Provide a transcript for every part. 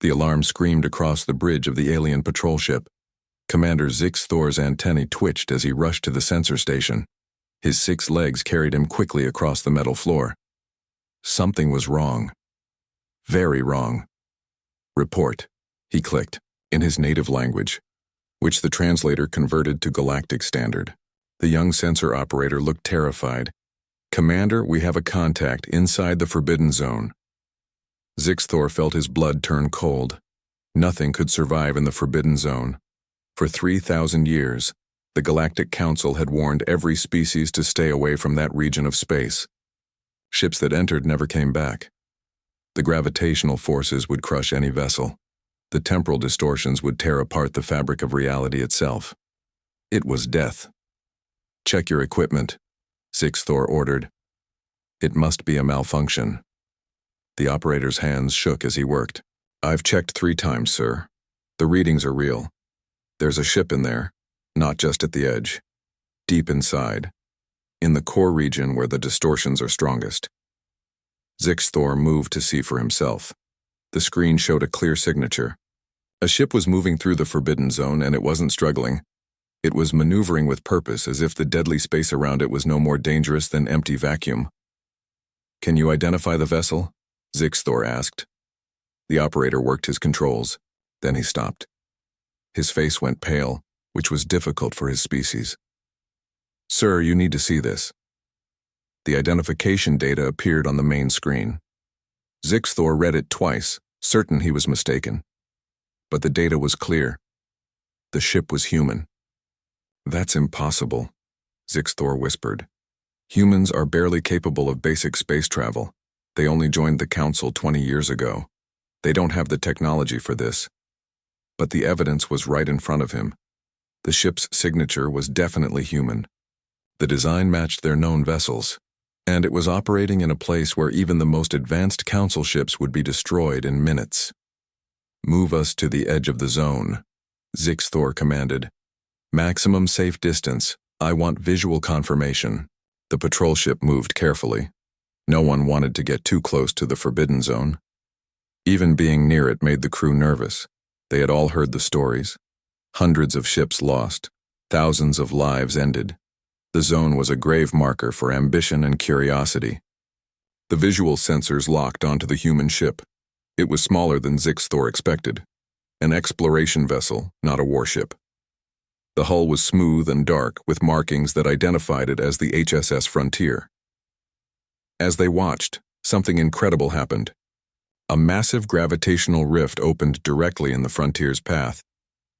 The alarm screamed across the bridge of the alien patrol ship. Commander Zix Thor's antennae twitched as he rushed to the sensor station. His 6 legs carried him quickly across the metal floor. Something was wrong. Very wrong. Report, he clicked, in his native language, which the translator converted to Galactic Standard. The young sensor operator looked terrified. Commander, we have a contact inside the Forbidden Zone. Zix Thor felt his blood turn cold. Nothing could survive in the Forbidden Zone. For 3,000 years, the Galactic Council had warned every species to stay away from that region of space. Ships that entered never came back. The gravitational forces would crush any vessel. The temporal distortions would tear apart the fabric of reality itself. It was death. Check your equipment, Zix Thor ordered. It must be a malfunction. The operator's hands shook as he worked. I've checked 3 times, sir. The readings are real. There's a ship in there, not just at the edge. Deep inside, in the core region where the distortions are strongest. Zix Thor moved to see for himself. The screen showed a clear signature. A ship was moving through the Forbidden Zone, and it wasn't struggling. It was maneuvering with purpose, as if the deadly space around it was no more dangerous than empty vacuum. Can you identify the vessel? Zix Thor asked. The operator worked his controls. Then he stopped. His face went pale, which was difficult for his species. Sir, you need to see this. The identification data appeared on the main screen. Zix Thor read it twice, certain he was mistaken. But the data was clear. The ship was human. That's impossible, Zix Thor whispered. Humans are barely capable of basic space travel. They only joined the Council 20 years ago. They don't have the technology for this. But the evidence was right in front of him. The ship's signature was definitely human. The design matched their known vessels, and it was operating in a place where even the most advanced Council ships would be destroyed in minutes. Move us to the edge of the zone, Zix Thor commanded. Maximum safe distance. I want visual confirmation. The patrol ship moved carefully. No one wanted to get too close to the Forbidden Zone. Even being near it made the crew nervous. They had all heard the stories. Hundreds of ships lost. Thousands of lives ended. The zone was a grave marker for ambition and curiosity. The visual sensors locked onto the human ship. It was smaller than Zix Thor expected. An exploration vessel, not a warship. The hull was smooth and dark, with markings that identified it as the HSS Frontier. As they watched, something incredible happened. A massive gravitational rift opened directly in the Frontier's path,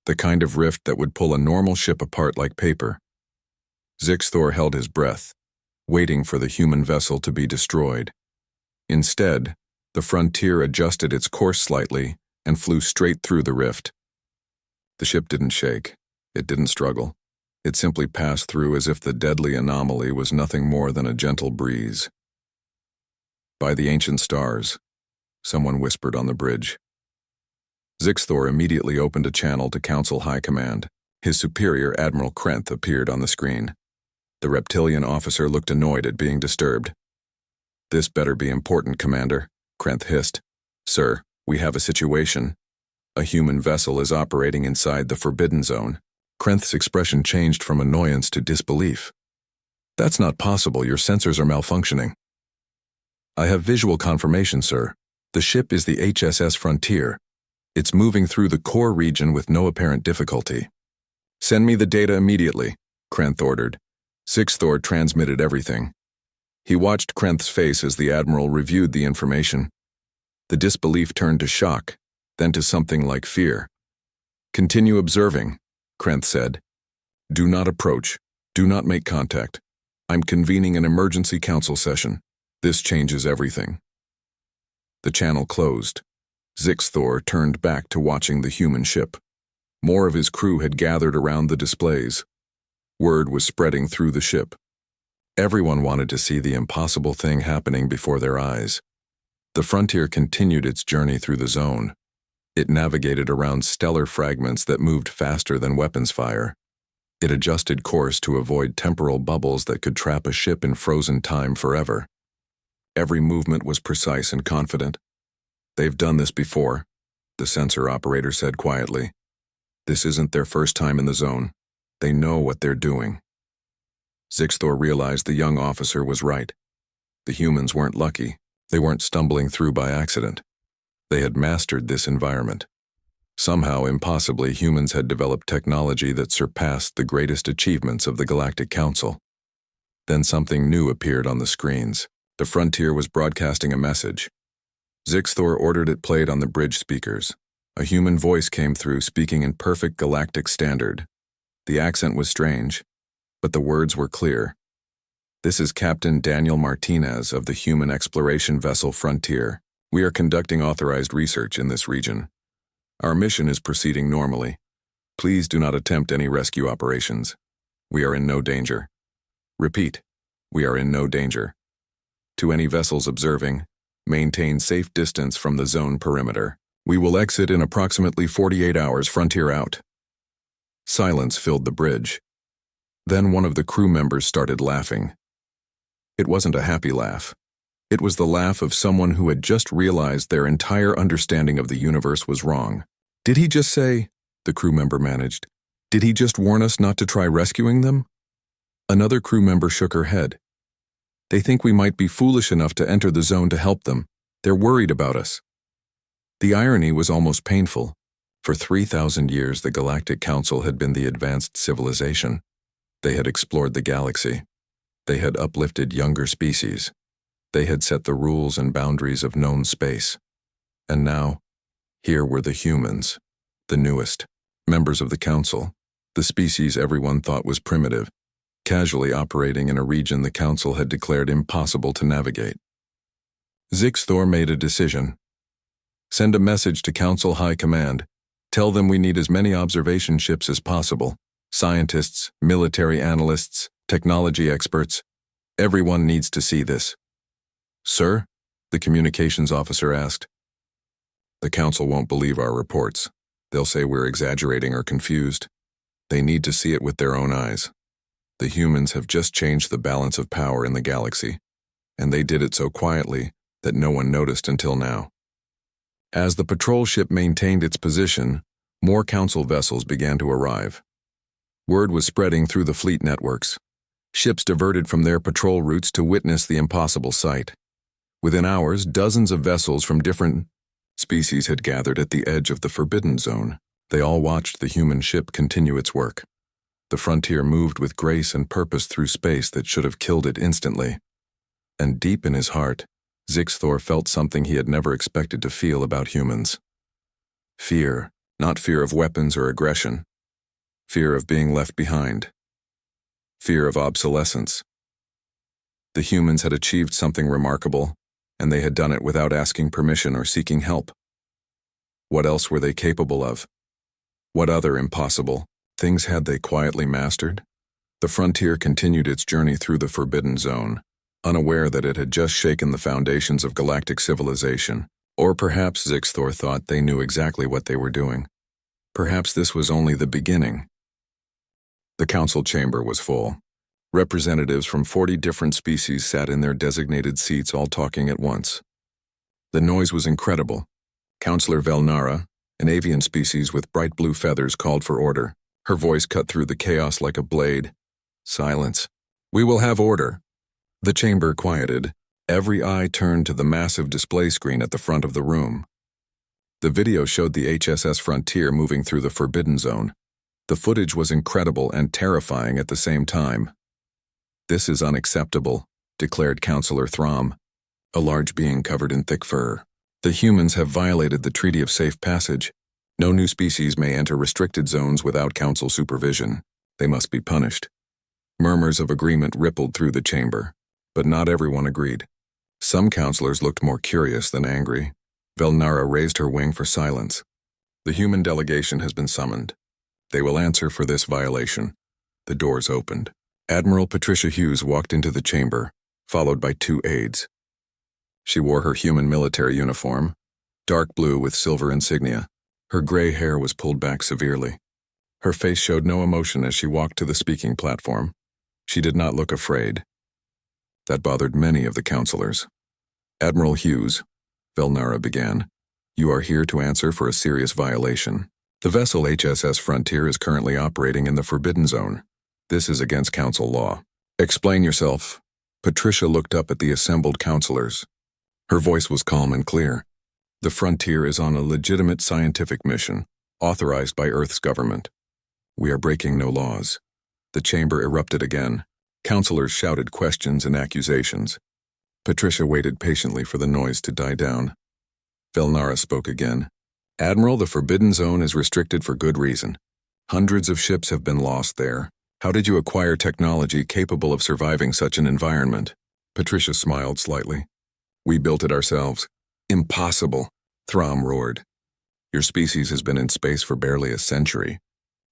the kind of rift that would pull a normal ship apart like paper. Zix Thor held his breath, waiting for the human vessel to be destroyed. Instead, the Frontier adjusted its course slightly and flew straight through the rift. The ship didn't shake. It didn't struggle. It simply passed through as if the deadly anomaly was nothing more than a gentle breeze. By the ancient stars, someone whispered on the bridge. Zix Thor immediately opened a channel to Council High Command. His superior, Admiral Krenth, appeared on the screen. The reptilian officer looked annoyed at being disturbed. This better be important, Commander, Krenth hissed. Sir, we have a situation. A human vessel is operating inside the Forbidden Zone. Krenth's expression changed from annoyance to disbelief. That's not possible. Your sensors are malfunctioning. I have visual confirmation, sir. The ship is the HSS Frontier. It's moving through the core region with no apparent difficulty. Send me the data immediately, Krenth ordered. Zix Thor transmitted everything. He watched Krenth's face as the Admiral reviewed the information. The disbelief turned to shock, then to something like fear. Continue observing, Krenth said. Do not approach. Do not make contact. I'm convening an emergency council session. This changes everything. The channel closed. Zix Thor turned back to watching the human ship. More of his crew had gathered around the displays. Word was spreading through the ship. Everyone wanted to see the impossible thing happening before their eyes. The Frontier continued its journey through the zone. It navigated around stellar fragments that moved faster than weapons fire. It adjusted course to avoid temporal bubbles that could trap a ship in frozen time forever. Every movement was precise and confident. They've done this before. the sensor operator said quietly. This isn't their first time in the zone. They know what they're doing. Zixthor realized the young officer was right. The humans weren't lucky. They weren't stumbling through by accident. They had mastered this environment. Somehow, impossibly, humans had developed technology that surpassed the greatest achievements of the Galactic Council. Then something new appeared on the screens. The Frontier was broadcasting a message. Zixthor ordered it played on the bridge speakers. A human voice came through, speaking in perfect galactic standard. The accent was strange, but the words were clear. This is Captain Daniel Martinez of the human exploration vessel Frontier. We are conducting authorized research in this region. Our mission is proceeding normally. Please do not attempt any rescue operations. We are in no danger. Repeat, we are in no danger. To any vessels observing, maintain safe distance from the zone perimeter. We will exit in approximately 48 hours. Frontier out. Silence filled the bridge. Then one of the crew members started laughing. It wasn't a happy laugh. It was the laugh of someone who had just realized their entire understanding of the universe was wrong. Did he just say, the crew member managed, did he just warn us not to try rescuing them? Another crew member shook her head. They think we might be foolish enough to enter the zone to help them. They're worried about us. The irony was almost painful. For 3,000 years, the Galactic Council had been the advanced civilization. They had explored the galaxy. They had uplifted younger species. They had set the rules and boundaries of known space. And now, here were the humans, the newest, members of the Council, the species everyone thought was primitive, casually operating in a region the Council had declared impossible to navigate. Zixthor made a decision. Send a message to Council High Command. Tell them we need as many observation ships as possible. Scientists, military analysts, technology experts. Everyone needs to see this. Sir? The communications officer asked. The Council won't believe our reports. They'll say we're exaggerating or confused. They need to see it with their own eyes. The humans have just changed the balance of power in the galaxy, and they did it so quietly that no one noticed until now. As the patrol ship maintained its position, more Council vessels began to arrive. Word was spreading through the fleet networks. Ships diverted from their patrol routes to witness the impossible sight. Within hours, dozens of vessels from different species had gathered at the edge of the Forbidden Zone. They all watched the human ship continue its work. The Frontier moved with grace and purpose through space that should have killed it instantly. And deep in his heart, Zixthor felt something he had never expected to feel about humans. Fear, not fear of weapons or aggression. Fear of being left behind. Fear of obsolescence. The humans had achieved something remarkable, and they had done it without asking permission or seeking help. What else were they capable of? What other impossible things had they quietly mastered? The Frontier continued its journey through the Forbidden Zone, unaware that it had just shaken the foundations of galactic civilization. Or perhaps Zixthor thought they knew exactly what they were doing. Perhaps this was only the beginning. The council chamber was full. Representatives from 40 different species sat in their designated seats, all talking at once. The noise was incredible. Counselor Velnara, an avian species with bright blue feathers, called for order. Her voice cut through the chaos like a blade. Silence. We will have order. The chamber quieted. Every eye turned to the massive display screen at the front of the room. The video showed the HSS Frontier moving through the Forbidden Zone. The footage was incredible and terrifying at the same time. This is unacceptable, declared Counselor Throm, a large being covered in thick fur. The humans have violated the Treaty of Safe Passage. No new species may enter restricted zones without Council supervision. They must be punished. Murmurs of agreement rippled through the chamber, but not everyone agreed. Some counselors looked more curious than angry. Velnara raised her wing for silence. The human delegation has been summoned. They will answer for this violation. The doors opened. Admiral Patricia Hughes walked into the chamber, followed by 2 aides. She wore her human military uniform, dark blue with silver insignia. Her gray hair was pulled back severely. Her face showed no emotion as she walked to the speaking platform. She did not look afraid. That bothered many of the counselors. Admiral Hughes, Velnara began, You are here to answer for a serious violation. The vessel HSS Frontier is currently operating in the Forbidden Zone. This is against Council law. Explain yourself. Patricia looked up at the assembled counselors. Her voice was calm and clear. The Frontier is on a legitimate scientific mission, authorized by Earth's government. We are breaking no laws. The chamber erupted again. Counselors shouted questions and accusations. Patricia waited patiently for the noise to die down. Velnara spoke again. Admiral, the Forbidden Zone is restricted for good reason. Hundreds of ships have been lost there. How did you acquire technology capable of surviving such an environment? Patricia smiled slightly. We built it ourselves. Impossible, Throm roared. Your species has been in space for barely a century.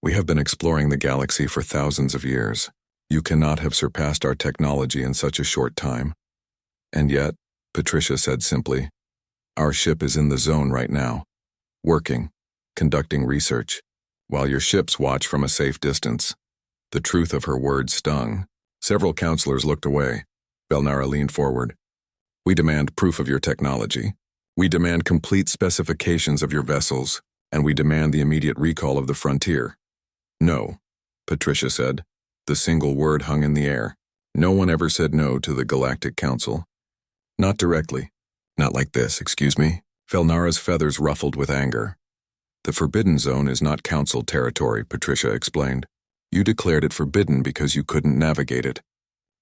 We have been exploring the galaxy for thousands of years. You cannot have surpassed our technology in such a short time. And yet, Patricia said simply, our ship is in the zone right now, working, conducting research, while your ships watch from a safe distance. The truth of her words stung. Several counselors looked away. Velnara leaned forward. We demand proof of your technology. We demand complete specifications of your vessels, and we demand the immediate recall of the Frontier. No, Patricia said. The single word hung in the air. No one ever said no to the Galactic Council. Not directly. Not like this, excuse me. Velnara's feathers ruffled with anger. The Forbidden Zone is not Council territory, Patricia explained. You declared it forbidden because you couldn't navigate it.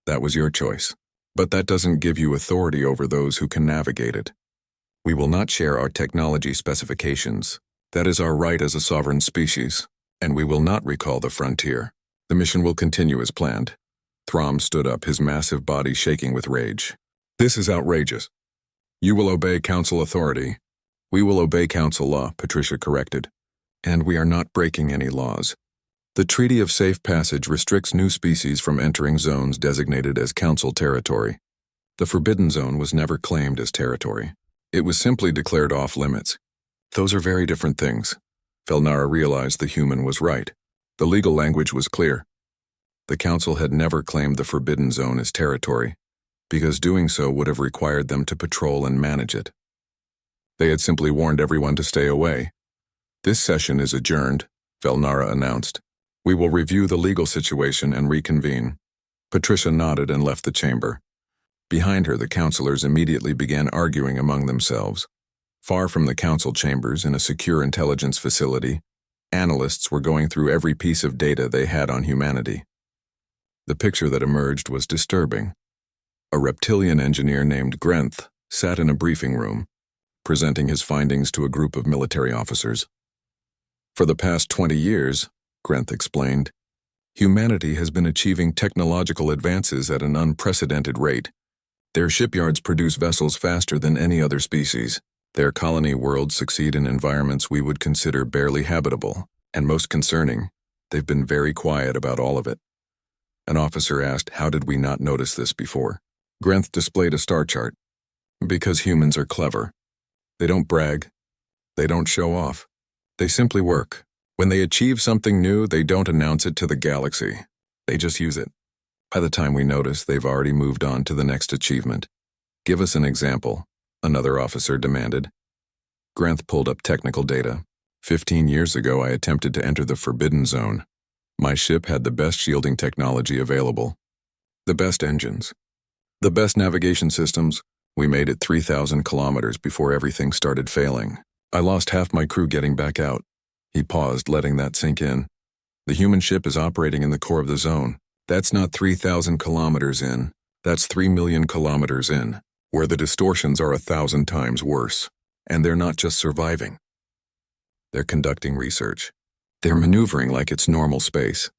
That was your choice. But that doesn't give you authority over those who can navigate it. We will not share our technology specifications. That is our right as a sovereign species. And we will not recall the Frontier. The mission will continue as planned. Throm stood up, his massive body shaking with rage. This is outrageous. You will obey Council authority. We will obey Council law, Patricia corrected. And we are not breaking any laws. The Treaty of Safe Passage restricts new species from entering zones designated as Council territory. The Forbidden Zone was never claimed as territory. It was simply declared off-limits. Those are very different things. Velnara realized the human was right. The legal language was clear. The Council had never claimed the Forbidden Zone as territory, because doing so would have required them to patrol and manage it. They had simply warned everyone to stay away. This session is adjourned, Velnara announced. We will review the legal situation and reconvene. Patricia nodded and left the chamber. Behind her, the counselors immediately began arguing among themselves. Far from the council chambers in a secure intelligence facility, analysts were going through every piece of data they had on humanity. The picture that emerged was disturbing. A reptilian engineer named Grenth sat in a briefing room, presenting his findings to a group of military officers. For the past 20 years, Grenth explained, humanity has been achieving technological advances at an unprecedented rate. Their shipyards produce vessels faster than any other species. Their colony worlds succeed in environments we would consider barely habitable, and most concerning, they've been very quiet about all of it. An officer asked, how did we not notice this before? Grenth displayed a star chart. Because humans are clever. They don't brag. They don't show off. They simply work. When they achieve something new, they don't announce it to the galaxy. They just use it. By the time we notice, they've already moved on to the next achievement. Give us an example, another officer demanded. Grenth pulled up technical data. 15 years ago, I attempted to enter the Forbidden Zone. My ship had the best shielding technology available. The best engines. The best navigation systems. We made it 3,000 kilometers before everything started failing. I lost half my crew getting back out. He paused, letting that sink in. The human ship is operating in the core of the zone. That's not 3,000 kilometers in. That's 3 million kilometers in, where the distortions are 1,000 times worse. And they're not just surviving. They're conducting research. They're maneuvering like it's normal space.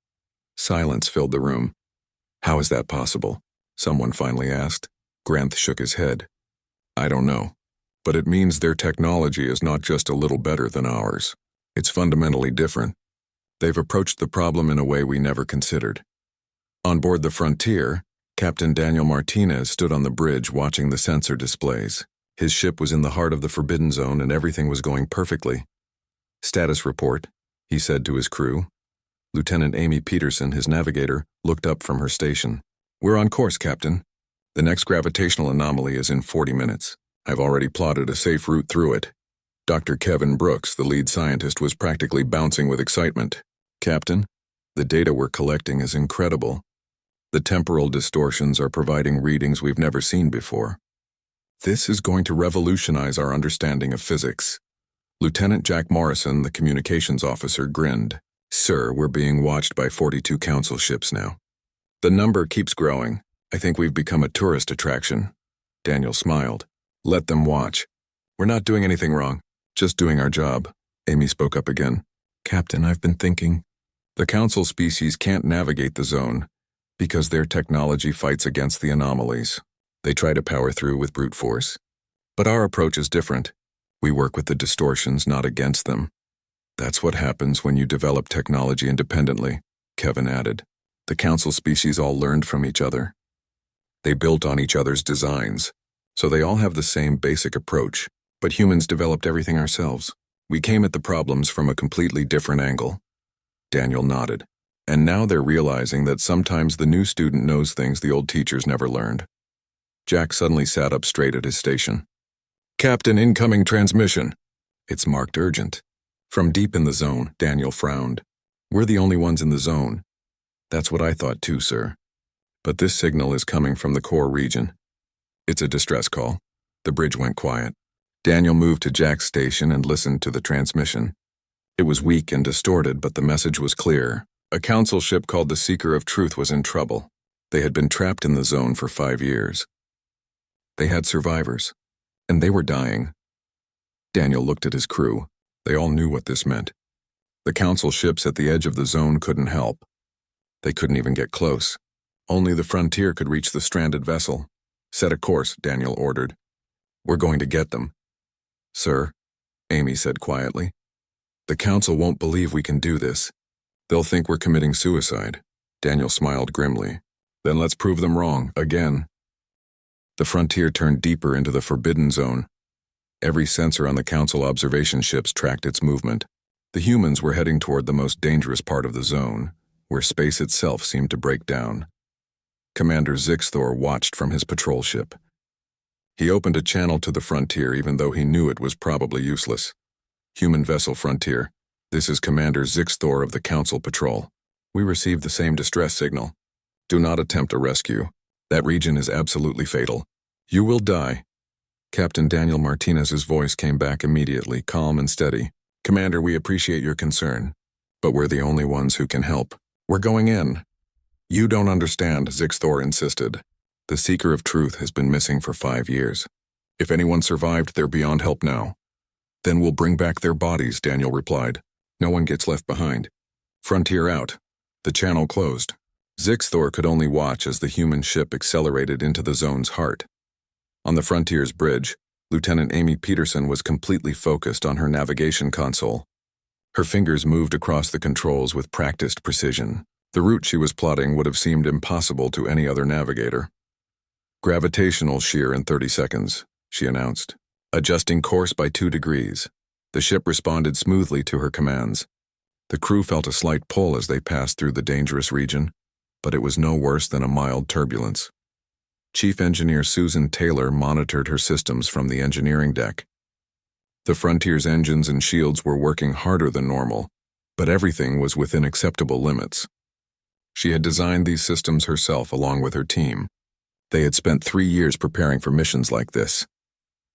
Silence filled the room. How is that possible? Someone finally asked. Grenth shook his head. I don't know. But it means their technology is not just a little better than ours. It's fundamentally different. They've approached the problem in a way we never considered. On board the Frontier, Captain Daniel Martinez stood on the bridge watching the sensor displays. His ship was in the heart of the Forbidden Zone and everything was going perfectly. Status report, he said to his crew. Lieutenant Amy Peterson, his navigator, looked up from her station. We're on course, Captain. The next gravitational anomaly is in 40 minutes. I've already plotted a safe route through it. Dr. Kevin Brooks, the lead scientist, was practically bouncing with excitement. "Captain, the data we're collecting is incredible. The temporal distortions are providing readings we've never seen before. This is going to revolutionize our understanding of physics." Lieutenant Jack Morrison, the communications officer, grinned. "Sir, we're being watched by 42 council ships now. The number keeps growing. I think we've become a tourist attraction." Daniel smiled. "Let them watch. We're not doing anything wrong, just doing our job." Amy spoke up again. "Captain, I've been thinking. The council species can't navigate the zone because their technology fights against the anomalies. They try to power through with brute force. But our approach is different. We work with the distortions, not against them. That's what happens when you develop technology independently," Kevin added. "The council species all learned from each other. They built on each other's designs, so they all have the same basic approach. But humans developed everything ourselves. We came at the problems from a completely different angle." Daniel nodded. "And now they're realizing that sometimes the new student knows things the old teachers never learned." Jack suddenly sat up straight at his station. "Captain, incoming transmission." It's marked urgent. From deep in the zone, Daniel frowned. "We're the only ones in the zone." "That's what I thought too, sir. But this signal is coming from the core region. It's a distress call." The bridge went quiet. Daniel moved to Jack's station and listened to the transmission. It was weak and distorted, but the message was clear. A council ship called the Seeker of Truth was in trouble. They had been trapped in the zone for 5 years. They had survivors, and they were dying. Daniel looked at his crew. They all knew what this meant. The council ships at the edge of the zone couldn't help. They couldn't even get close. Only the Frontier could reach the stranded vessel. "Set a course," Daniel ordered. "We're going to get them." "Sir," Amy said quietly, "the council won't believe we can do this. They'll think we're committing suicide." Daniel smiled grimly. "Then let's prove them wrong, again." The Frontier turned deeper into the forbidden zone. Every sensor on the council observation ships tracked its movement. The humans were heading toward the most dangerous part of the zone, where space itself seemed to break down. Commander Zixthor watched from his patrol ship. He opened a channel to the Frontier even though he knew it was probably useless. "Human vessel Frontier, this is Commander Zixthor of the Council Patrol. We received the same distress signal. Do not attempt a rescue. That region is absolutely fatal. You will die." Captain Daniel Martinez's voice came back immediately, calm and steady. "Commander, we appreciate your concern, but we're the only ones who can help. We're going in." "You don't understand," Zixthor insisted. "The Seeker of Truth has been missing for 5 years. If anyone survived, they're beyond help now." "Then we'll bring back their bodies," Daniel replied. "No one gets left behind." Frontier out. The channel closed. Zixthor could only watch as the human ship accelerated into the zone's heart. On the Frontier's bridge, Lieutenant Amy Peterson was completely focused on her navigation console. Her fingers moved across the controls with practiced precision. The route she was plotting would have seemed impossible to any other navigator. "Gravitational shear in 30 seconds, she announced. "Adjusting course by 2 degrees. The ship responded smoothly to her commands. The crew felt a slight pull as they passed through the dangerous region, but it was no worse than a mild turbulence. Chief Engineer Susan Taylor monitored her systems from the engineering deck. The Frontier's engines and shields were working harder than normal, but everything was within acceptable limits. She had designed these systems herself along with her team. They had spent 3 years preparing for missions like this.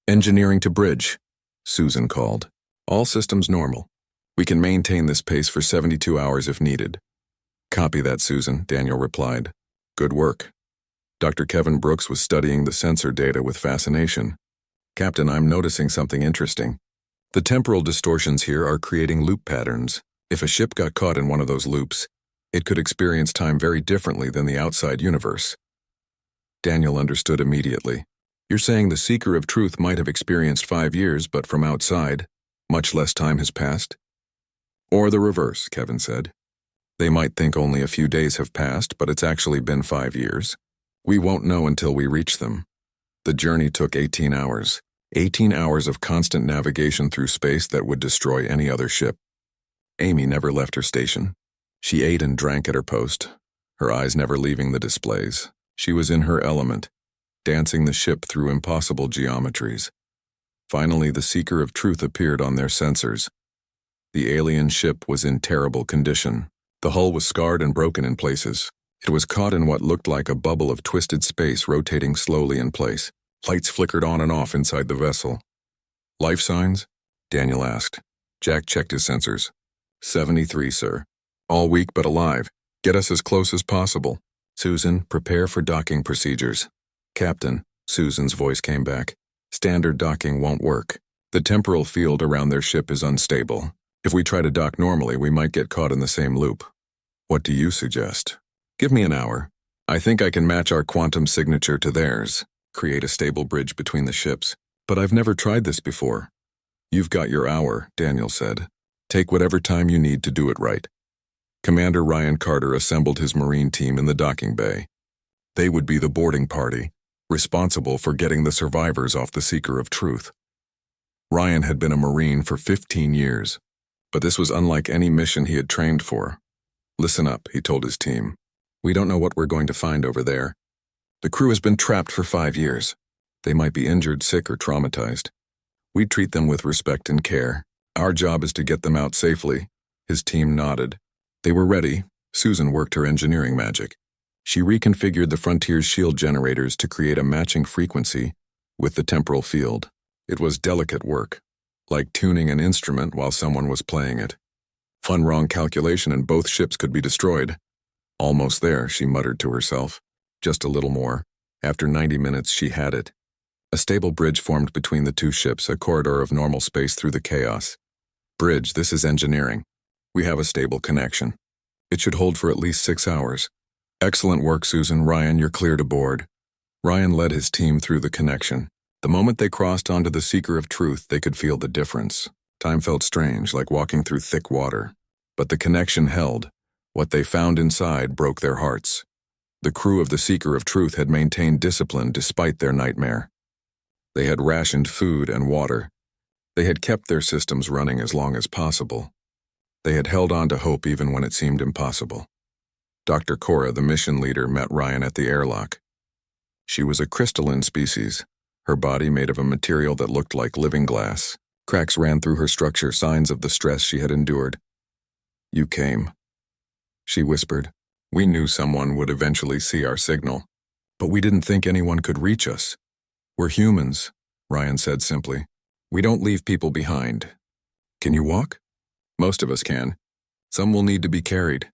"Engineering to bridge," Susan called. "All systems normal. We can maintain this pace for 72 hours if needed." "Copy that, Susan," Daniel replied. "Good work." Dr. Kevin Brooks was studying the sensor data with fascination. "Captain, I'm noticing something interesting. The temporal distortions here are creating loop patterns. If a ship got caught in one of those loops, it could experience time very differently than the outside universe." Daniel understood immediately. "You're saying the Seeker of Truth might have experienced 5 years, but from outside, much less time has passed?" "Or the reverse," Kevin said. "They might think only a few days have passed, but it's actually been 5 years. We won't know until we reach them." The journey took 18 hours. 18 hours of constant navigation through space that would destroy any other ship. Amy never left her station. She ate and drank at her post, her eyes never leaving the displays. She was in her element, dancing the ship through impossible geometries. Finally, the Seeker of Truth appeared on their sensors. The alien ship was in terrible condition. The hull was scarred and broken in places. It was caught in what looked like a bubble of twisted space rotating slowly in place. Lights flickered on and off inside the vessel. "Life signs?" Daniel asked. Jack checked his sensors. 73, sir. All weak but alive. Get us as close as possible. Susan, prepare for docking procedures. Captain, Susan's voice came back. Standard docking won't work. The temporal field around their ship is unstable. If we try to dock normally, we might get caught in the same loop. What do you suggest? Give me an hour. I think I can match our quantum signature to theirs, create a stable bridge between the ships. But I've never tried this before. You've got your hour, Daniel said. Take whatever time you need to do it right. Commander Ryan Carter assembled his Marine team in the docking bay. They would be the boarding party, responsible for getting the survivors off the Seeker of Truth. Ryan had been a Marine for 15 years, but this was unlike any mission he had trained for. Listen up, he told his team. We don't know what we're going to find over there. The crew has been trapped for 5 years. They might be injured, sick, or traumatized. We treat them with respect and care. Our job is to get them out safely. His team nodded. They were ready. Susan worked her engineering magic. She reconfigured the Frontier's shield generators to create a matching frequency with the temporal field. It was delicate work, like tuning an instrument while someone was playing it. One wrong calculation and both ships could be destroyed. Almost there, she muttered to herself. Just a little more. After 90 minutes, she had it. A stable bridge formed between the two ships, a corridor of normal space through the chaos. Bridge, this is engineering. We have a stable connection. It should hold for at least 6 hours. Excellent work, Susan. Ryan, you're clear to board. Ryan led his team through the connection. The moment they crossed onto the Seeker of Truth, they could feel the difference. Time felt strange, like walking through thick water. But the connection held. What they found inside broke their hearts. The crew of the Seeker of Truth had maintained discipline despite their nightmare. They had rationed food and water. They had kept their systems running as long as possible. They had held on to hope even when it seemed impossible. Dr. Cora, the mission leader, met Ryan at the airlock. She was a crystalline species, her body made of a material that looked like living glass. Cracks ran through her structure, signs of the stress she had endured. You came, she whispered. We knew someone would eventually see our signal, but we didn't think anyone could reach us. We're humans, Ryan said simply. We don't leave people behind. Can you walk? Most of us can. Some will need to be carried.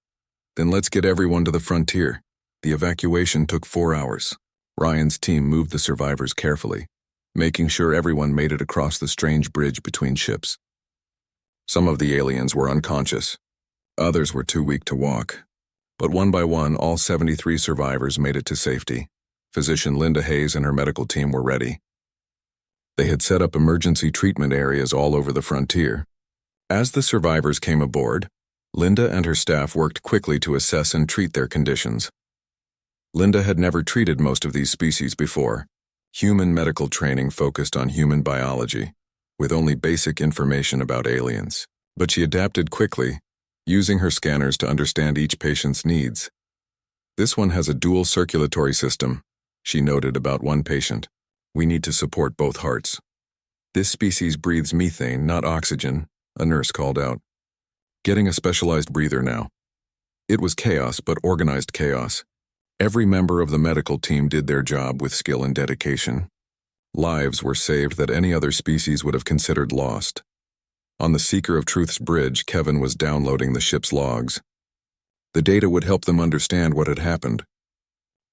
Then let's get everyone to the frontier. The evacuation took 4 hours. Ryan's team moved the survivors carefully, making sure everyone made it across the strange bridge between ships. Some of the aliens were unconscious. Others were too weak to walk. But one by one, all 73 survivors made it to safety. Physician Linda Hayes and her medical team were ready. They had set up emergency treatment areas all over the frontier. As the survivors came aboard, Linda and her staff worked quickly to assess and treat their conditions. Linda had never treated most of these species before. Human medical training focused on human biology, with only basic information about aliens. But she adapted quickly, using her scanners to understand each patient's needs. This one has a dual circulatory system, she noted about one patient. We need to support both hearts. This species breathes methane, not oxygen, a nurse called out. Getting a specialized breather now. It was chaos, but organized chaos. Every member of the medical team did their job with skill and dedication. Lives were saved that any other species would have considered lost. On the Seeker of Truth's bridge, Kevin was downloading the ship's logs. The data would help them understand what had happened.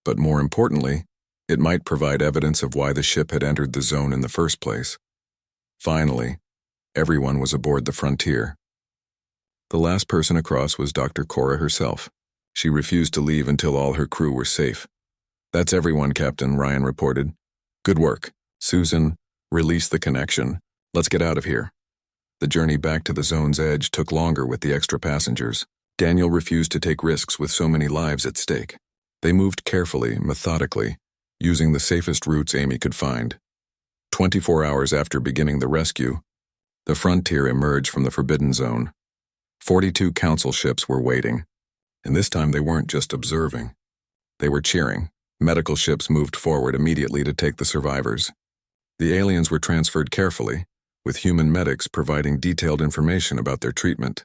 But more importantly, it might provide evidence of why the ship had entered the zone in the first place. Finally, everyone was aboard the frontier. The last person across was Dr. Cora herself. She refused to leave until all her crew were safe. That's everyone, Captain, Ryan reported. Good work. Susan, release the connection. Let's get out of here. The journey back to the zone's edge took longer with the extra passengers. Daniel refused to take risks with so many lives at stake. They moved carefully, methodically, using the safest routes Amy could find. 24 hours after beginning the rescue, the frontier emerged from the Forbidden Zone. 42 council ships were waiting, and this time they weren't just observing. They were cheering. Medical ships moved forward immediately to take the survivors. The aliens were transferred carefully, with human medics providing detailed information about their treatment.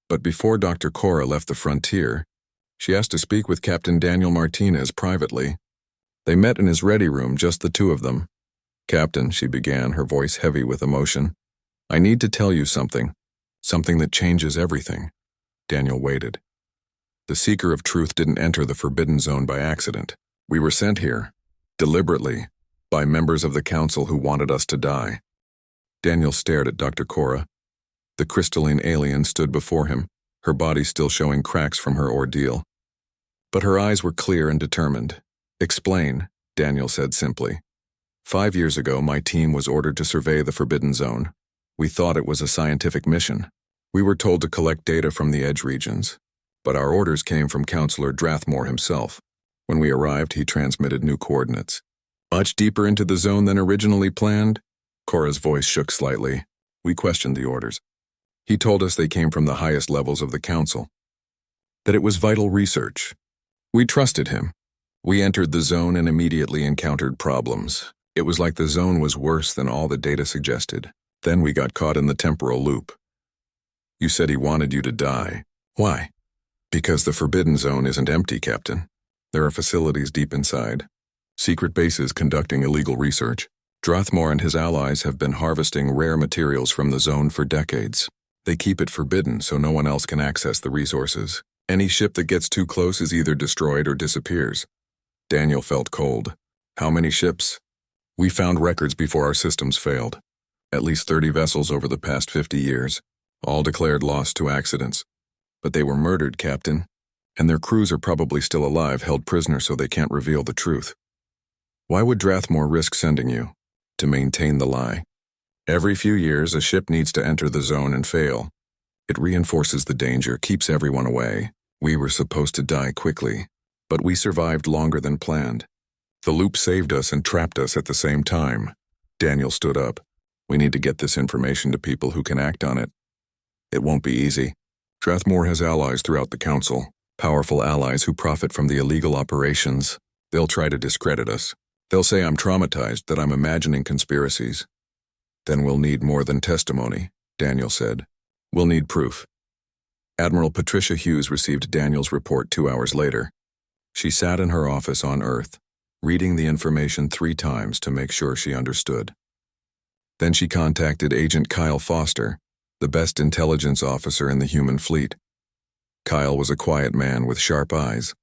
But before Dr. Cora left the frontier, she asked to speak with Captain Daniel Martinez privately. They met in his ready room, just the two of them. "Captain," she began, her voice heavy with emotion, "I need to tell you something that changes everything." Daniel waited. "The Seeker of Truth didn't enter the Forbidden Zone by accident. We were sent here, deliberately, by members of the Council who wanted us to die." Daniel stared at Dr. Cora. The crystalline alien stood before him, her body still showing cracks from her ordeal. But her eyes were clear and determined. "Explain," Daniel said simply. "5 years ago, my team was ordered to survey the Forbidden Zone. We thought it was a scientific mission. We were told to collect data from the edge regions. But our orders came from Counselor Drathmore himself. When we arrived, he transmitted new coordinates. Much deeper into the zone than originally planned?" Cora's voice shook slightly. "We questioned the orders. He told us they came from the highest levels of the Council. That it was vital research. We trusted him. We entered the zone and immediately encountered problems. It was like the zone was worse than all the data suggested. Then we got caught in the temporal loop. You said he wanted you to die. Why?" "Because the Forbidden Zone isn't empty, Captain. There are facilities deep inside. Secret bases conducting illegal research. Drathmore and his allies have been harvesting rare materials from the zone for decades. They keep it forbidden so no one else can access the resources. Any ship that gets too close is either destroyed or disappears." Daniel felt cold. "How many ships?" "We found records before our systems failed. At least 30 vessels over the past 50 years, all declared lost to accidents. But they were murdered, Captain, and their crews are probably still alive, held prisoner so they can't reveal the truth. Why would Drathmore risk sending you? To maintain the lie. Every few years, a ship needs to enter the zone and fail. It reinforces the danger, keeps everyone away. We were supposed to die quickly, but we survived longer than planned. The loop saved us and trapped us at the same time." Daniel stood up. "We need to get this information to people who can act on it. It won't be easy. Drathmore has allies throughout the Council, powerful allies who profit from the illegal operations. They'll try to discredit us. They'll say I'm traumatized, that I'm imagining conspiracies. Then we'll need more than testimony," Daniel said. "We'll need proof." Admiral Patricia Hughes received Daniel's report 2 hours later. She sat in her office on Earth, reading the information 3 times to make sure she understood. Then she contacted Agent Kyle Foster, the best intelligence officer in the human fleet. Kyle was a quiet man with sharp eyes.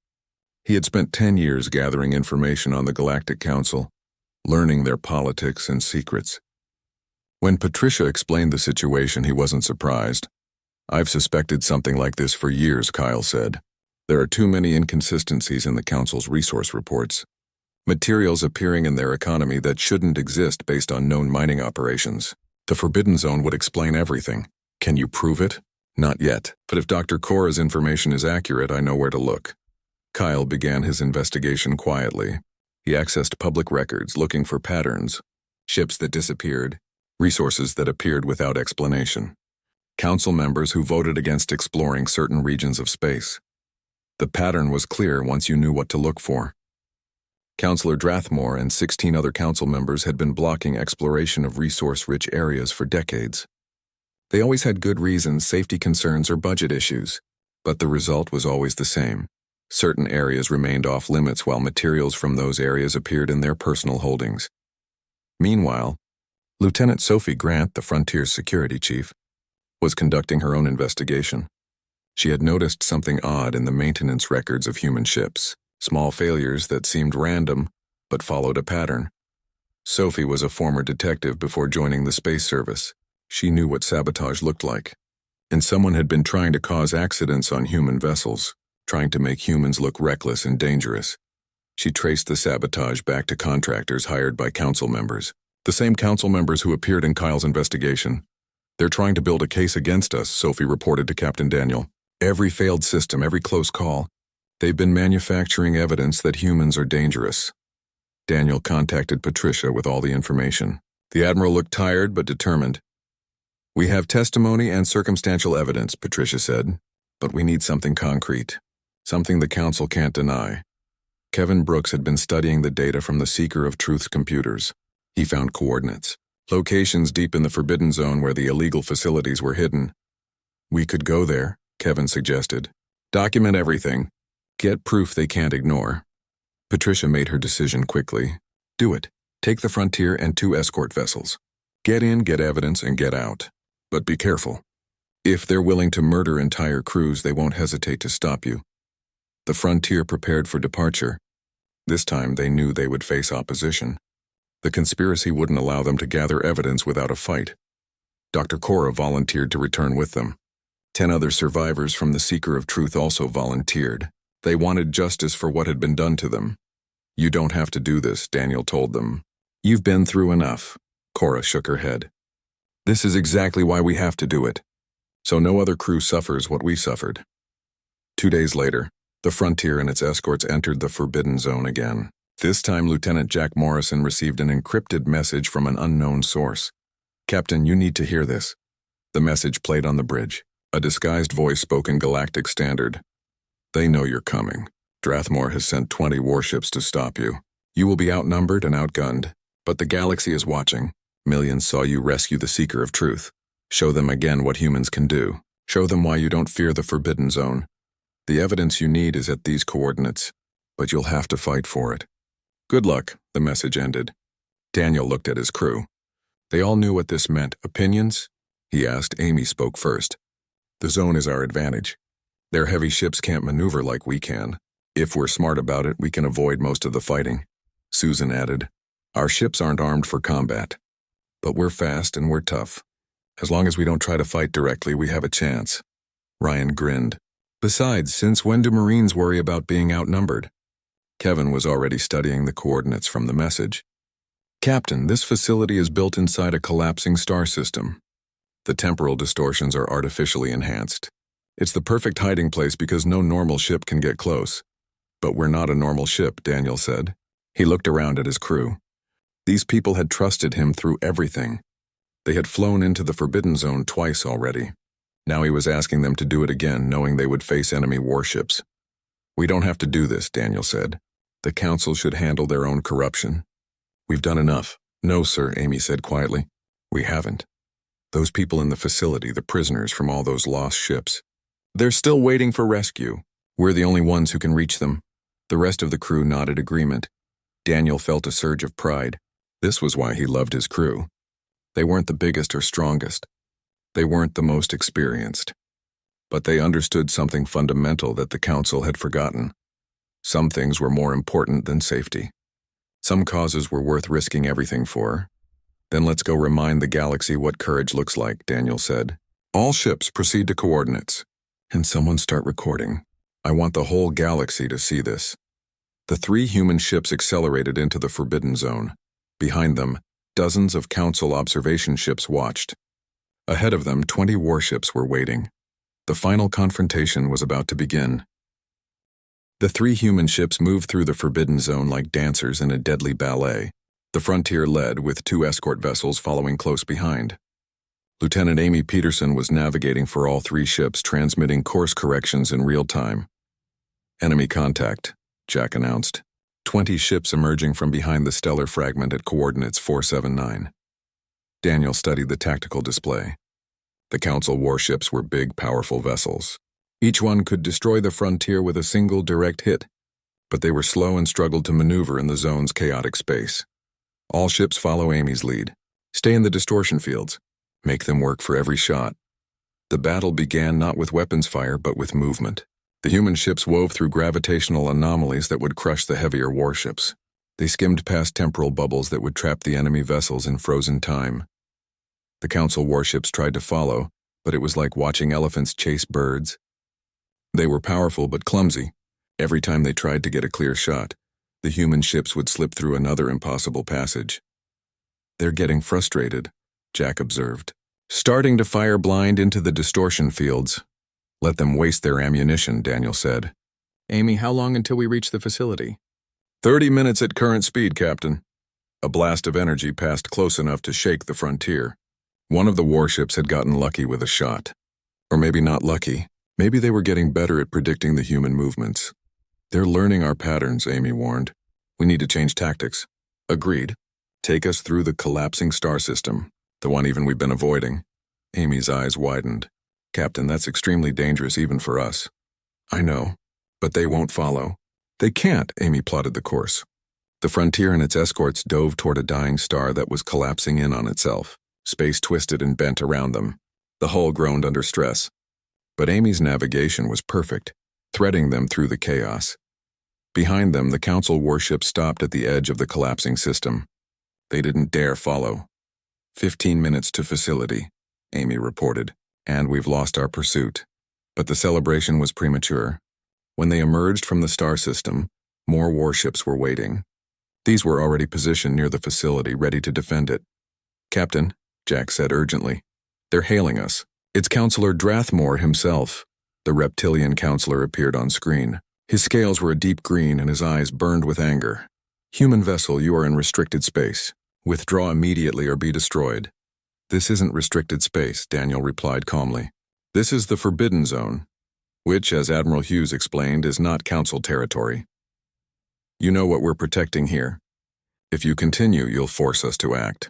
He had spent 10 years gathering information on the Galactic Council, learning their politics and secrets. When Patricia explained the situation, he wasn't surprised. "I've suspected something like this for years," Kyle said. "There are too many inconsistencies in the Council's resource reports. Materials appearing in their economy that shouldn't exist based on known mining operations. The Forbidden Zone would explain everything. Can you prove it?" "Not yet, but if Dr. Cora's information is accurate, I know where to look." Kyle began his investigation quietly. He accessed public records looking for patterns, ships that disappeared, resources that appeared without explanation, Council members who voted against exploring certain regions of space. The pattern was clear once you knew what to look for. Councillor Drathmore and 16 other council members had been blocking exploration of resource-rich areas for decades. They always had good reasons, safety concerns or budget issues, but the result was always the same. Certain areas remained off-limits while materials from those areas appeared in their personal holdings. Meanwhile, Lieutenant Sophie Grant, the Frontier's security chief, was conducting her own investigation. She had noticed something odd in the maintenance records of human ships, small failures that seemed random but followed a pattern. Sophie was a former detective before joining the Space Service. She knew what sabotage looked like, and someone had been trying to cause accidents on human vessels, trying to make humans look reckless and dangerous. She traced the sabotage back to contractors hired by council members, the same council members who appeared in Kyle's investigation. "They're trying to build a case against us," Sophie reported to Captain Daniel. "Every failed system, every close call. They've been manufacturing evidence that humans are dangerous." Daniel contacted Patricia with all the information. The Admiral looked tired but determined. "We have testimony and circumstantial evidence," Patricia said, "but we need something concrete, something the Council can't deny." Kevin Brooks had been studying the data from the Seeker of Truth's computers. He found coordinates, locations deep in the Forbidden Zone where the illegal facilities were hidden. We could go there, Kevin suggested. Document everything. Get proof they can't ignore. Patricia made her decision quickly. Do it. Take the Frontier and 2 escort vessels. Get in, get evidence, and get out. But be careful. If they're willing to murder entire crews, they won't hesitate to stop you. The Frontier prepared for departure. This time they knew they would face opposition. The conspiracy wouldn't allow them to gather evidence without a fight. Dr. Cora volunteered to return with them. 10 other survivors from the Seeker of Truth also volunteered. They wanted justice for what had been done to them. You don't have to do this, Daniel told them. You've been through enough. Cora shook her head. This is exactly why we have to do it. So no other crew suffers what we suffered. 2 days later, the Frontier and its escorts entered the Forbidden Zone again. This time, Lieutenant Jack Morrison received an encrypted message from an unknown source. Captain, you need to hear this. The message played on the bridge. A disguised voice spoke in Galactic Standard. They know you're coming. Drathmore has sent 20 warships to stop you. You will be outnumbered and outgunned, but the galaxy is watching. Millions saw you rescue the Seeker of Truth. Show them again what humans can do. Show them why you don't fear the Forbidden Zone. The evidence you need is at these coordinates, but you'll have to fight for it. Good luck, the message ended. Daniel looked at his crew. They all knew what this meant. Opinions? He asked. Amy spoke first. The zone is our advantage. Their heavy ships can't maneuver like we can. If we're smart about it, we can avoid most of the fighting. Susan added. Our ships aren't armed for combat. But we're fast and we're tough. As long as we don't try to fight directly, we have a chance. Ryan grinned. Besides, since when do Marines worry about being outnumbered? Kevin was already studying the coordinates from the message. Captain, this facility is built inside a collapsing star system. The temporal distortions are artificially enhanced. It's the perfect hiding place because no normal ship can get close. But we're not a normal ship, Daniel said. He looked around at his crew. These people had trusted him through everything. They had flown into the Forbidden Zone twice already. Now he was asking them to do it again, knowing they would face enemy warships. We don't have to do this, Daniel said. The Council should handle their own corruption. We've done enough. No, sir, Amy said quietly. We haven't. Those people in the facility, the prisoners from all those lost ships, they're still waiting for rescue. We're the only ones who can reach them. The rest of the crew nodded agreement. Daniel felt a surge of pride. This was why he loved his crew. They weren't the biggest or strongest. They weren't the most experienced. But they understood something fundamental that the Council had forgotten. Some things were more important than safety. Some causes were worth risking everything for. Then let's go remind the galaxy what courage looks like, Daniel said. All ships proceed to coordinates. And someone start recording. I want the whole galaxy to see this. The 3 human ships accelerated into the Forbidden Zone. Behind them, dozens of Council observation ships watched. Ahead of them, 20 warships were waiting. The final confrontation was about to begin. The 3 human ships moved through the Forbidden Zone like dancers in a deadly ballet. The Frontier led, with 2 escort vessels following close behind. Lieutenant Amy Peterson was navigating for all 3 ships, transmitting course corrections in real time. Enemy contact, Jack announced. 20 ships emerging from behind the stellar fragment at coordinates 479. Daniel studied the tactical display. The Council warships were big, powerful vessels. Each one could destroy the Frontier with a single direct hit, but they were slow and struggled to maneuver in the zone's chaotic space. All ships follow Amy's lead. Stay in the distortion fields. Make them work for every shot. The battle began not with weapons fire, but with movement. The human ships wove through gravitational anomalies that would crush the heavier warships. They skimmed past temporal bubbles that would trap the enemy vessels in frozen time. The Council warships tried to follow, but it was like watching elephants chase birds. They were powerful but clumsy. Every time they tried to get a clear shot, the human ships would slip through another impossible passage. They're getting frustrated, Jack observed. Starting to fire blind into the distortion fields. Let them waste their ammunition, Daniel said. Amy, how long until we reach the facility? 30 minutes at current speed, Captain. A blast of energy passed close enough to shake the Frontier. One of the warships had gotten lucky with a shot. Or maybe not lucky. Maybe they were getting better at predicting the human movements. They're learning our patterns, Amy warned. We need to change tactics. Agreed. Take us through the collapsing star system, the one even we've been avoiding. Amy's eyes widened. Captain, that's extremely dangerous even for us. I know, but they won't follow. They can't, Amy plotted the course. The Frontier and its escorts dove toward a dying star that was collapsing in on itself. Space twisted and bent around them. The hull groaned under stress. But Amy's navigation was perfect, threading them through the chaos. Behind them, the Council warship stopped at the edge of the collapsing system. They didn't dare follow. 15 minutes to facility, Amy reported, and we've lost our pursuit. But the celebration was premature. When they emerged from the star system, more warships were waiting. These were already positioned near the facility, ready to defend it. Captain, Jack said urgently, they're hailing us. It's Counselor Drathmore himself. The reptilian counselor appeared on screen. His scales were a deep green and his eyes burned with anger. Human vessel, you are in restricted space. Withdraw immediately or be destroyed. This isn't restricted space, Daniel replied calmly. This is the Forbidden Zone, which, as Admiral Hughes explained, is not Council territory. You know what we're protecting here. If you continue, you'll force us to act.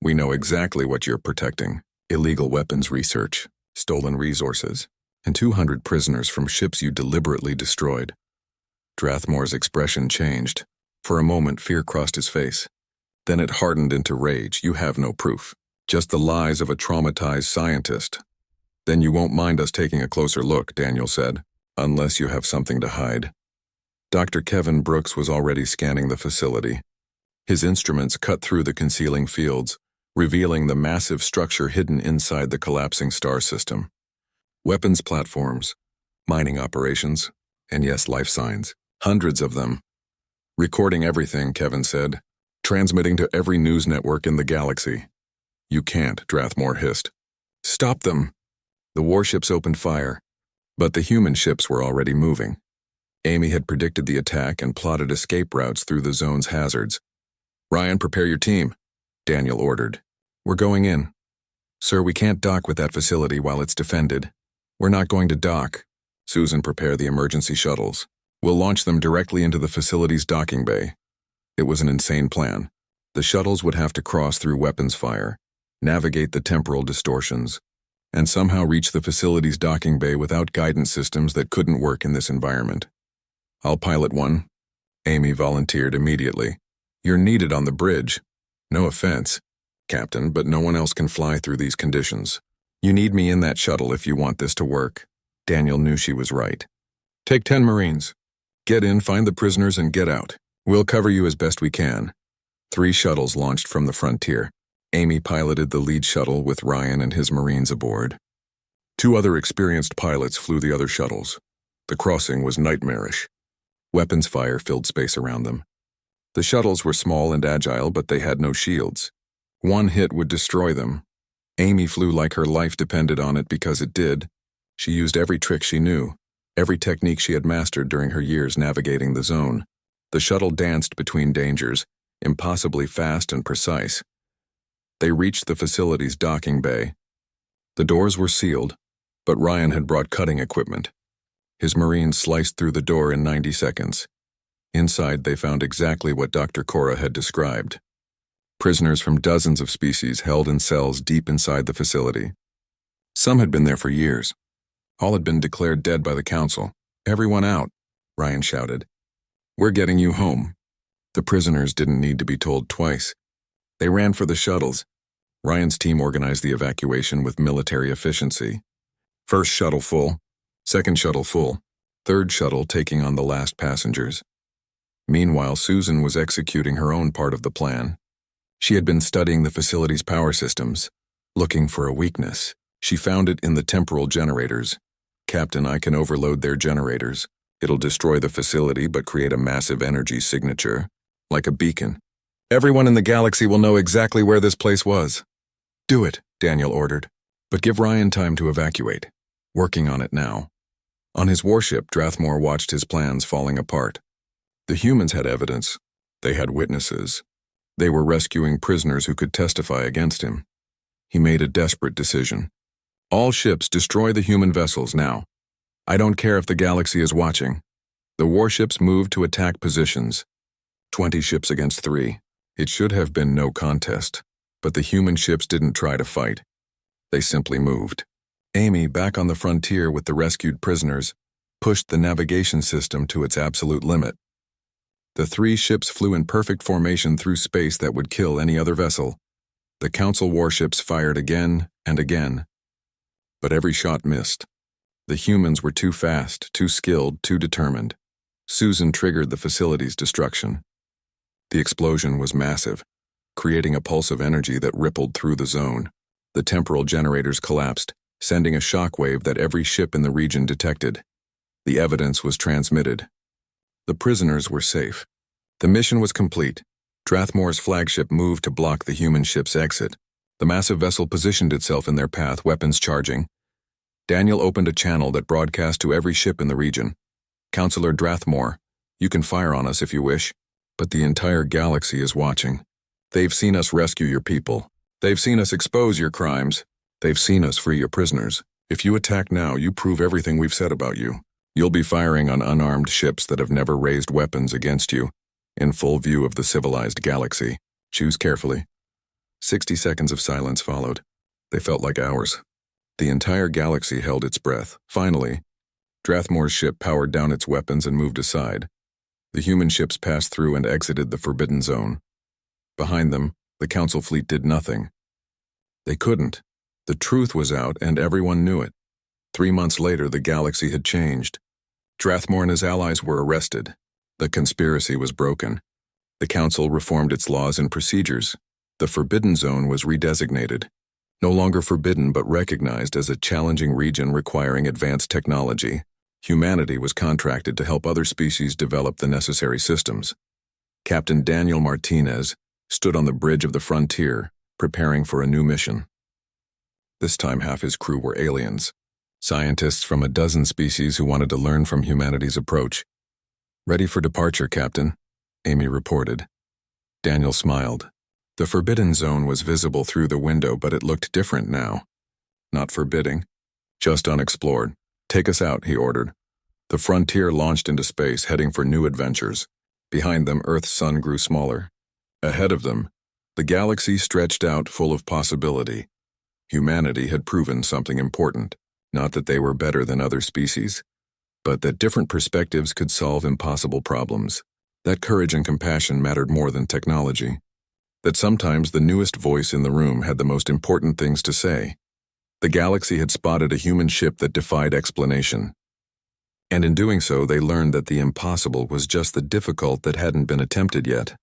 We know exactly what you're protecting. Illegal weapons research, stolen resources, and 200 prisoners from ships you deliberately destroyed. Drathmore's expression changed. For a moment, fear crossed his face. Then it hardened into rage. You have no proof. Just the lies of a traumatized scientist. Then you won't mind us taking a closer look, Daniel said, unless you have something to hide. Dr. Kevin Brooks was already scanning the facility. His instruments cut through the concealing fields, revealing the massive structure hidden inside the collapsing star system. Weapons platforms, mining operations, and yes, life signs. Hundreds of them. Recording everything, Kevin said. Transmitting to every news network in the galaxy. You can't, Drathmore hissed. Stop them! The warships opened fire, but the human ships were already moving. Amy had predicted the attack and plotted escape routes through the zone's hazards. Ryan, prepare your team, Daniel ordered. We're going in. Sir, we can't dock with that facility while it's defended. We're not going to dock. Susan, prepare the emergency shuttles. We'll launch them directly into the facility's docking bay. It was an insane plan. The shuttles would have to cross through weapons fire, navigate the temporal distortions, and somehow reach the facility's docking bay without guidance systems that couldn't work in this environment. I'll pilot one. Amy volunteered immediately. You're needed on the bridge. No offense, Captain, but no one else can fly through these conditions. You need me in that shuttle if you want this to work. Daniel knew she was right. Take 10 Marines. Get in, find the prisoners, and get out. We'll cover you as best we can. 3 shuttles launched from the Frontier. Amy piloted the lead shuttle with Ryan and his Marines aboard. 2 other experienced pilots flew the other shuttles. The crossing was nightmarish. Weapons fire filled space around them. The shuttles were small and agile, but they had no shields. One hit would destroy them. Amy flew like her life depended on it because it did. She used every trick she knew, every technique she had mastered during her years navigating the zone. The shuttle danced between dangers, impossibly fast and precise. They reached the facility's docking bay. The doors were sealed, but Ryan had brought cutting equipment. His Marines sliced through the door in 90 seconds. Inside, they found exactly what Dr. Cora had described. Prisoners from dozens of species held in cells deep inside the facility. Some had been there for years. All had been declared dead by the Council. Everyone out, Ryan shouted. We're getting you home. The prisoners didn't need to be told twice. They ran for the shuttles. Ryan's team organized the evacuation with military efficiency. First shuttle full, second shuttle full, third shuttle taking on the last passengers. Meanwhile, Susan was executing her own part of the plan. She had been studying the facility's power systems, looking for a weakness. She found it in the temporal generators. Captain, I can overload their generators. It'll destroy the facility but create a massive energy signature, like a beacon. Everyone in the galaxy will know exactly where this place was. Do it, Daniel ordered, but give Ryan time to evacuate. Working on it now. On his warship, Drathmore watched his plans falling apart. The humans had evidence. They had witnesses. They were rescuing prisoners who could testify against him. He made a desperate decision. All ships destroy the human vessels now. I don't care if the galaxy is watching. The warships moved to attack positions. 20 ships against 3. It should have been no contest, but the human ships didn't try to fight. They simply moved. Amy, back on the frontier with the rescued prisoners, pushed the navigation system to its absolute limit. The three ships flew in perfect formation through space that would kill any other vessel. The Council warships fired again and again, but every shot missed. The humans were too fast, too skilled, too determined. Susan triggered the facility's destruction. The explosion was massive, creating a pulse of energy that rippled through the zone. The temporal generators collapsed, sending a shockwave that every ship in the region detected. The evidence was transmitted. The prisoners were safe. The mission was complete. Drathmore's flagship moved to block the human ship's exit. The massive vessel positioned itself in their path, weapons charging. Daniel opened a channel that broadcast to every ship in the region. "Counselor Drathmore, you can fire on us if you wish, but the entire galaxy is watching. They've seen us rescue your people. They've seen us expose your crimes. They've seen us free your prisoners. If you attack now, you prove everything we've said about you. You'll be firing on unarmed ships that have never raised weapons against you, in full view of the civilized galaxy. Choose carefully." 60 seconds of silence followed. They felt like hours. The entire galaxy held its breath. Finally, Drathmore's ship powered down its weapons and moved aside. The human ships passed through and exited the Forbidden Zone. Behind them, the Council fleet did nothing. They couldn't. The truth was out, and everyone knew it. 3 months later, the galaxy had changed. Drathmore and his allies were arrested. The conspiracy was broken. The Council reformed its laws and procedures. The Forbidden Zone was redesignated. No longer forbidden but recognized as a challenging region requiring advanced technology. Humanity was contracted to help other species develop the necessary systems. Captain Daniel Martinez stood on the bridge of the frontier, preparing for a new mission. This time half his crew were aliens, scientists from a dozen species who wanted to learn from humanity's approach. "Ready for departure, Captain," Amy reported. Daniel smiled. The Forbidden Zone was visible through the window, but it looked different now. Not forbidding, just unexplored. "Take us out," he ordered. The frontier launched into space, heading for new adventures. Behind them, Earth's sun grew smaller. Ahead of them, the galaxy stretched out, full of possibility. Humanity had proven something important. Not that they were better than other species, but that different perspectives could solve impossible problems. That courage and compassion mattered more than technology. That sometimes the newest voice in the room had the most important things to say. The galaxy had spotted a human ship that defied explanation. And in doing so, they learned that the impossible was just the difficult that hadn't been attempted yet.